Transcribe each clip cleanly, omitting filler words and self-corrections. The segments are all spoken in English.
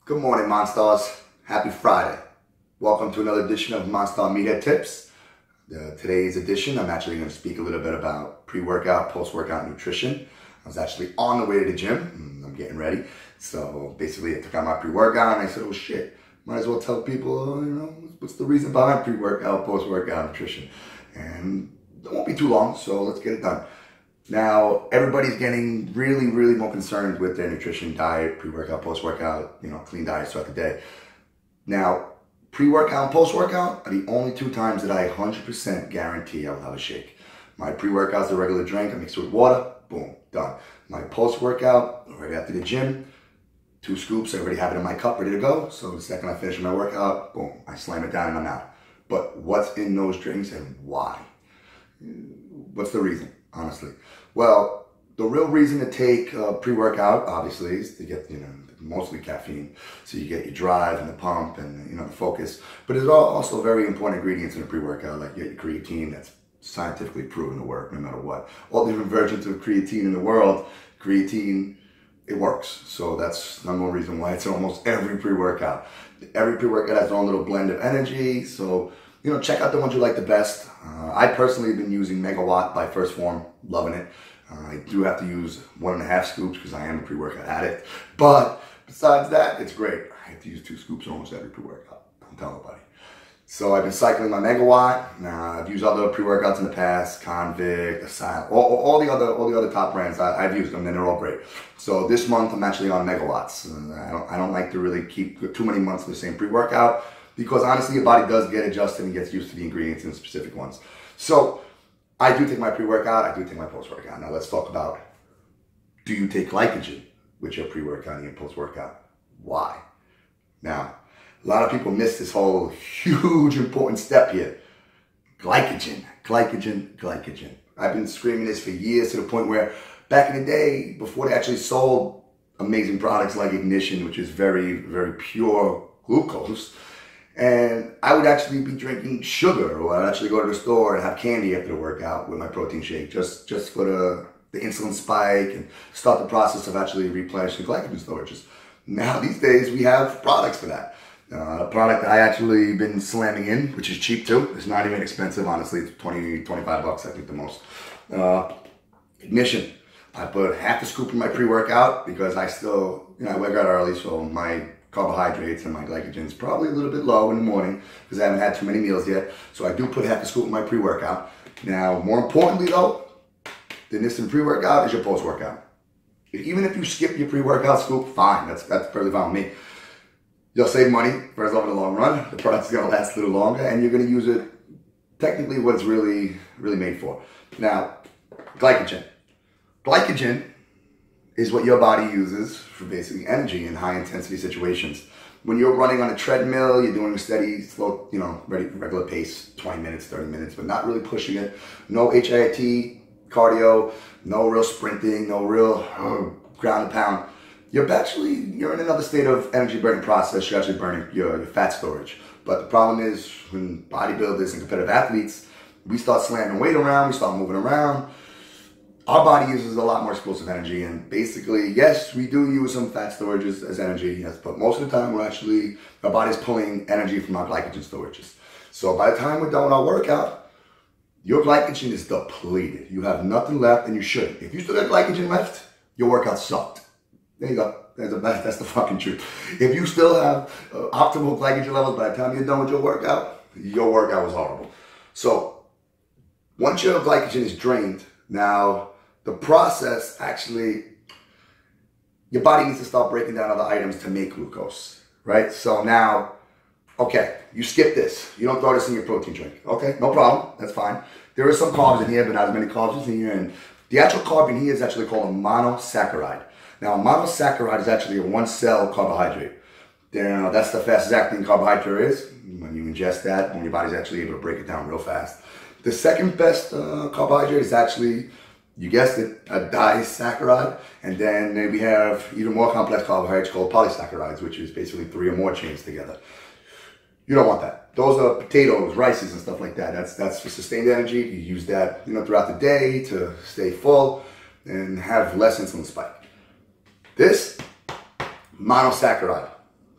Good morning, Monstars. Happy Friday. Welcome to another edition of Monstar Media Tips. Today's edition, I'm actually going to speak a little bit about pre-workout, post-workout nutrition. I was actually on the way to the gym. I'm getting ready. So basically, I took out my pre-workout and I said, oh shit, might as well tell people, what's the reason behind pre-workout, post-workout nutrition. And it won't be too long, so let's get it done. Now, everybody's getting really more concerned with their nutrition, diet, pre-workout, post-workout, clean diets throughout the day. Now, pre-workout and post-workout are the only two times that I 100% guarantee I will have a shake. My pre-workout is a regular drink, I mix it with water, boom, done. My post-workout, right after the gym, 2 scoops, I already have it in my cup, ready to go. So the second I finish my workout, boom, I slam it down and I'm out. But what's in those drinks and why? What's the reason, honestly? Well, the real reason to take pre-workout, obviously, is to get, mostly caffeine. So you get your drive and the pump and, the focus. But there's also very important ingredients in a pre-workout, like your creatine that's scientifically proven to work no matter what. All the different versions of creatine in the world, creatine, it works. So that's number one reason why it's in almost every pre-workout. Every pre-workout has its own little blend of energy. So, check out the ones you like the best. I personally have been using Megawatt by Phorm, loving it. I do have to use 1.5 scoops because I am a pre-workout addict. But besides that, it's great. I have to use 2 scoops almost every pre-workout. Don't tell nobody. So I've been cycling my Megawatt. I've used other pre-workouts in the past, Convict, Asylum, all the other top brands. I've used them and they're all great. So this month I'm actually on Megawatts. I don't like to really keep too many months of the same pre-workout because honestly your body does get adjusted and gets used to the ingredients in specific ones. So I do take my pre-workout, I do take my post-workout. Now let's talk about, do you take glycogen with your pre-workout and your post-workout? Why? Now, a lot of people miss this whole huge important step here. Glycogen. I've been screaming this for years to the point where back in the day, before they actually sold amazing products like Ignition, which is very pure glucose, and I would actually be drinking sugar, or I'd actually go to the store and have candy after the workout with my protein shake, just for the insulin spike and start the process of actually replenishing glycogen storages. Now, these days, we have products for that. A product I actually been slamming in, which is cheap too. It's not even expensive, honestly. It's 20, 25 bucks, I think the most. Ignition. I put half a scoop in my pre-workout because I still, I work out early, so my carbohydrates and my glycogen is probably a little bit low in the morning because I haven't had too many meals yet. So I do put half a scoop in my pre-workout. Now, more importantly though, than this in pre-workout is your post-workout. Even if you skip your pre-workout scoop, fine. That's perfectly fine with me. You'll save money, first off, in the long run. The product's going to last a little longer, and you're going to use it technically what it's really made for. Now, glycogen. Glycogen is what your body uses for basically energy in high-intensity situations. When you're running on a treadmill, you're doing a steady, slow, regular pace, 20 minutes, 30 minutes, but not really pushing it. No HIIT, cardio, no real sprinting, no real ground and pound. You're in another state of energy burning process. You're actually burning your fat storage. But the problem is when bodybuilders and competitive athletes, we start slamming weight around, we start moving around, our body uses a lot more explosive energy. And basically, yes, we do use some fat storages as energy, yes, but most of the time our body's pulling energy from our glycogen storages. So by the time we're done with our workout, your glycogen is depleted. You have nothing left, and you shouldn't. If you still got glycogen left, your workout sucked. There you go. That's the fucking truth. If you still have optimal glycogen levels by the time you're done with your workout was horrible. So once your glycogen is drained, now the process actually, your body needs to start breaking down other items to make glucose, right? So now, okay, you skip this. You don't throw this in your protein drink. Okay, no problem. That's fine. There is some carbs in here, but not as many carbs as in here. And the actual carb in here is actually called a monosaccharide. Now, a monosaccharide is actually a 1-cell carbohydrate. Now, that's the fastest acting carbohydrate is. When you ingest that, when your body's actually able to break it down real fast. The second best carbohydrate is actually, you guessed it, a disaccharide. And then we have even more complex carbohydrates called polysaccharides, which is basically 3 or more chains together. You don't want that. Those are potatoes, rices, and stuff like that. That's for sustained energy. You use that, throughout the day to stay full and have less insulin spike. This monosaccharide,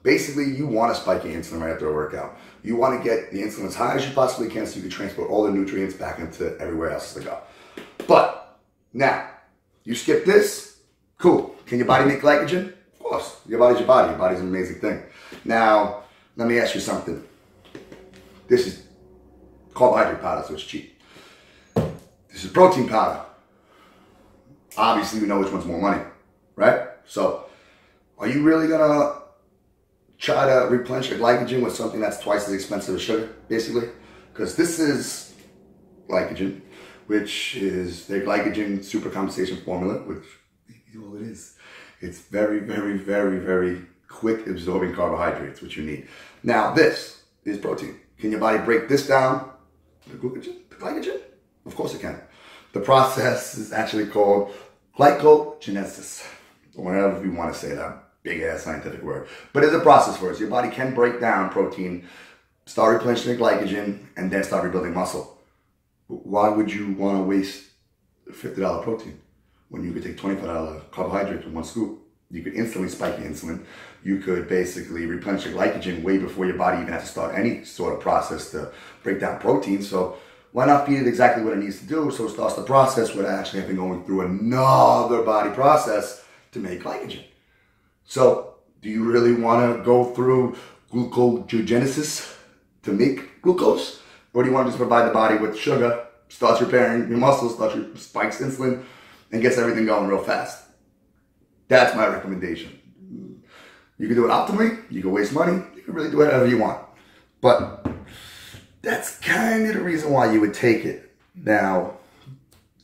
basically you want to spike your insulin right after a workout. You want to get the insulin as high as you possibly can so you can transport all the nutrients back into everywhere else to go. But now, you skip this, cool. Can your body make glycogen? Of course, your body's your body. Your body's an amazing thing. Now, let me ask you something. This is carbohydrate powder, so it's cheap. This is protein powder. Obviously, we know which one's more money, right? So, are you really gonna try to replenish your glycogen with something that's twice as expensive as sugar, basically? Because this is glycogen, which is their glycogen supercompensation formula, which is all it is. It's very, very, very, very quick absorbing carbohydrates, which you need. Now, this is protein. Can your body break this down? The glycogen? Of course it can. The process is actually called glycogenesis, or whatever you want to say that big ass scientific word. But it's a process for it. Your body can break down protein, start replenishing the glycogen, and then start rebuilding muscle. Why would you want to waste $50 protein when you could take $25 carbohydrates with one scoop? You could instantly spike your insulin. You could basically replenish your glycogen way before your body even has to start any sort of process to break down protein. So why not feed it exactly what it needs to do so it starts the process without actually having going through another body process to make glycogen? So do you really want to go through glucogenesis to make glucose? Or do you want to just provide the body with sugar, starts repairing your muscles, spikes insulin, and gets everything going real fast? That's my recommendation. You can do it optimally, you can waste money, you can really do whatever you want. But that's kind of the reason why you would take it. Now,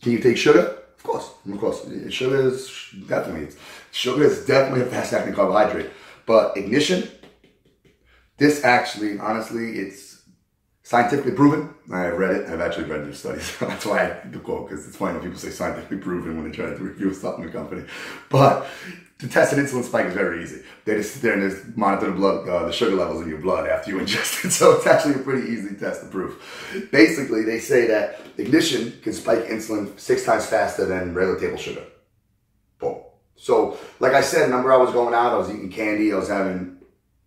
can you take sugar? Of course. Sugar is definitely a fast-acting carbohydrate. But ignition, this actually, honestly, it's scientifically proven. I've read it. I've actually read these studies. That's why I picked the quote, because it's funny when people say scientifically proven when they try to review a supplement company. But to test an insulin spike is very easy. They just sit there and just monitor the blood, the sugar levels in your blood after you ingest it. So it's actually a pretty easy test to prove. Basically, they say that ignition can spike insulin 6 times faster than regular table sugar. Boom. So, like I said, remember I was going out, I was eating candy, I was having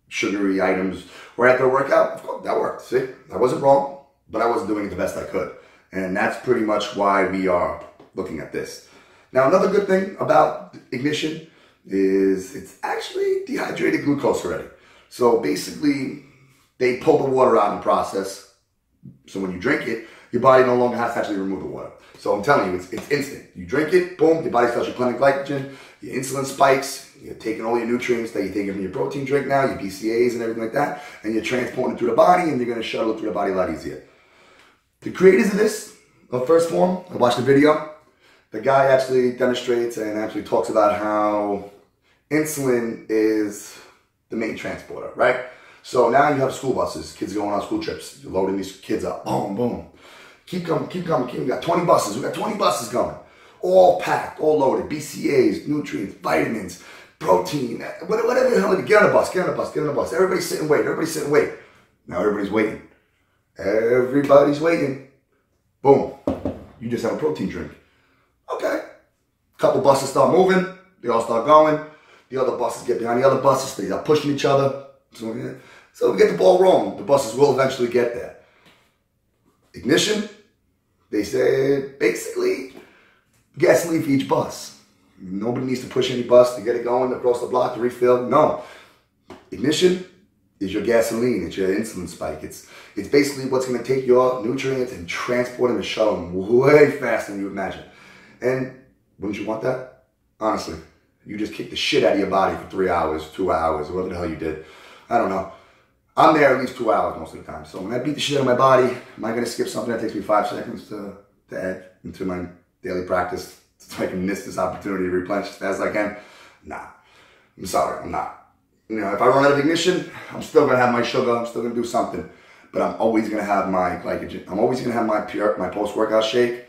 sugary items right after a workout. Of course, that worked. See, I wasn't wrong, but I wasn't doing it the best I could. And that's pretty much why we are looking at this. Now, another good thing about ignition is it's actually dehydrated glucose already. So basically, they pull the water out in the process. So when you drink it, your body no longer has to actually remove the water. So I'm telling you, it's instant. You drink it, boom, your body starts replenishing glycogen, your insulin spikes, you're taking all your nutrients that you're taking from your protein drink now, your BCAAs and everything like that, and you're transporting it through the body, and you're going to shuttle it through the body a lot easier. The creators of this, of First Phorm, I watched the video. The guy actually demonstrates and actually talks about how insulin is the main transporter, right? So now you have school buses, kids going on school trips. You're loading these kids up, boom, boom. Keep coming. We got 20 buses. We got 20 buses coming. All packed, all loaded. BCAAs, nutrients, vitamins, protein, whatever the hell. Get on the bus, get on the bus, get on the bus. Everybody's sitting, wait. Everybody's sitting, wait. Now everybody's waiting. Everybody's waiting. Boom. You just have a protein drink. Okay. Couple buses start moving. They all start going. The other buses get behind the other buses. They start pushing each other. So we get the ball rolling. The buses will eventually get there. Ignition, they say basically gasoline for each bus. Nobody needs to push any bus to get it going across the block to refill. No. Ignition is your gasoline. It's your insulin spike. It's basically what's going to take your nutrients and transport them and shuttle them way faster than you imagine. And wouldn't you want that? Honestly, you just kick the shit out of your body for 3 hours, 2 hours, whatever the hell you did. I don't know. I'm there at least 2 hours most of the time. So when I beat the shit out of my body, am I going to skip something that takes me 5 seconds to add into my daily practice so I can miss this opportunity to replenish as fast as I can? Nah. I'm sorry, I'm not. You know, if I run out of ignition, I'm still going to have my sugar. I'm still going to do something. But I'm always going to have my glycogen. I'm always going to have my post-workout shake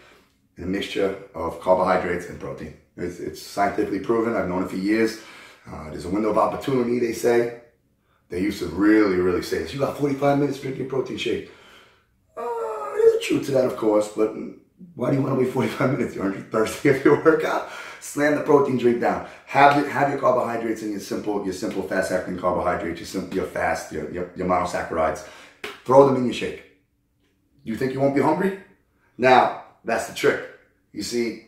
and a mixture of carbohydrates and protein. It's scientifically proven. I've known it for years. There's a window of opportunity, they say. They used to really say this. You got 45 minutes to drink your protein shake. There's a truth to that, of course, but Why do you want to wait 45 minutes? You're thirsty after your workout? Slam the protein drink down. Have your carbohydrates and your simple fast acting carbohydrates, your monosaccharides. Throw them in your shake. You think you won't be hungry? Now, that's the trick. You see,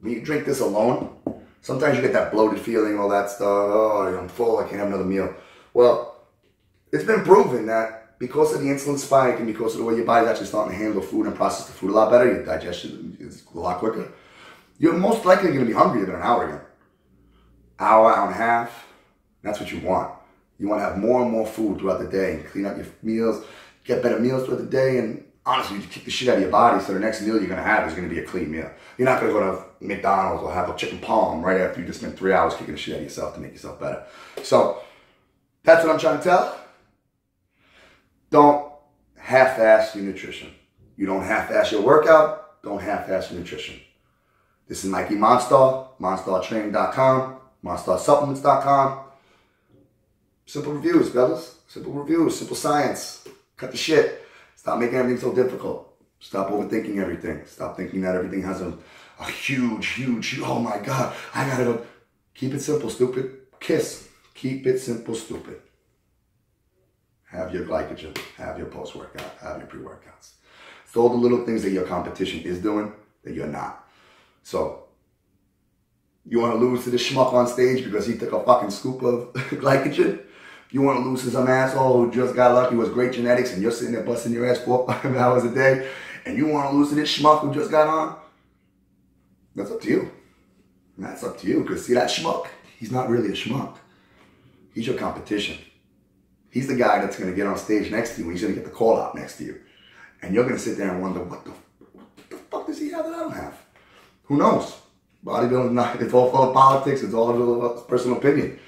when you drink this alone, sometimes you get that bloated feeling, all that stuff. Oh, I'm full, I can't have another meal. Well, it's been proven that because of the insulin spike and because of the way your body's actually starting to handle food and process the food a lot better, your digestion is a lot quicker, you're most likely going to be hungry within an hour again. Hour and a half, that's what you want. You want to have more and more food throughout the day and clean up your meals, get better meals throughout the day, and honestly, you kick the shit out of your body, so the next meal you're going to have is going to be a clean meal. You're not going to go to McDonald's or have a chicken palm right after you just spent 3 hours kicking the shit out of yourself to make yourself better. So, that's what I'm trying to tell. Don't half-ass your nutrition. You don't half-ass your workout, don't half-ass your nutrition. This is Mikey Monstar, MonstarTraining.com, MonstarSupplements.com. Simple reviews, fellas. Simple reviews, simple science. Cut the shit. Stop making everything so difficult. Stop overthinking everything. Stop thinking that everything has a huge, oh my God, I gotta go. Keep it simple, stupid. KISS. Keep it simple, stupid. Have your glycogen, have your post-workout, have your pre-workouts. It's all the little things that your competition is doing that you're not. So, you want to lose to this schmuck on stage because he took a fucking scoop of glycogen? You want to lose to some asshole who just got lucky with great genetics and you're sitting there busting your ass 4 or 5 hours a day, and you want to lose to this schmuck who just got on? That's up to you. That's up to you, because see that schmuck? He's not really a schmuck. He's your competition. He's the guy that's going to get on stage next to you, and he's going to get the call out next to you. And you're going to sit there and wonder, what the fuck does he have that I don't have? Who knows? Bodybuilding, it's all full of politics. It's all of personal opinion.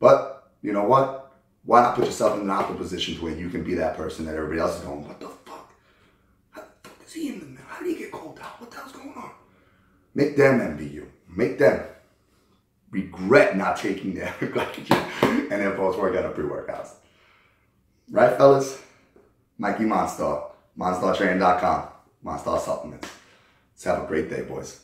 But you know what? Why not put yourself in an optimal position to where you can be that person that everybody else is going, what the fuck? How the fuck is he in the middle? How did he get called out? What the hell's going on? Make them envy you. Make them regret not taking their glycogen and their post-workout or pre-workouts. Right, fellas? Mikey Monstar, MonstarTraining.com, Monstar Supplements. Let's have a great day, boys.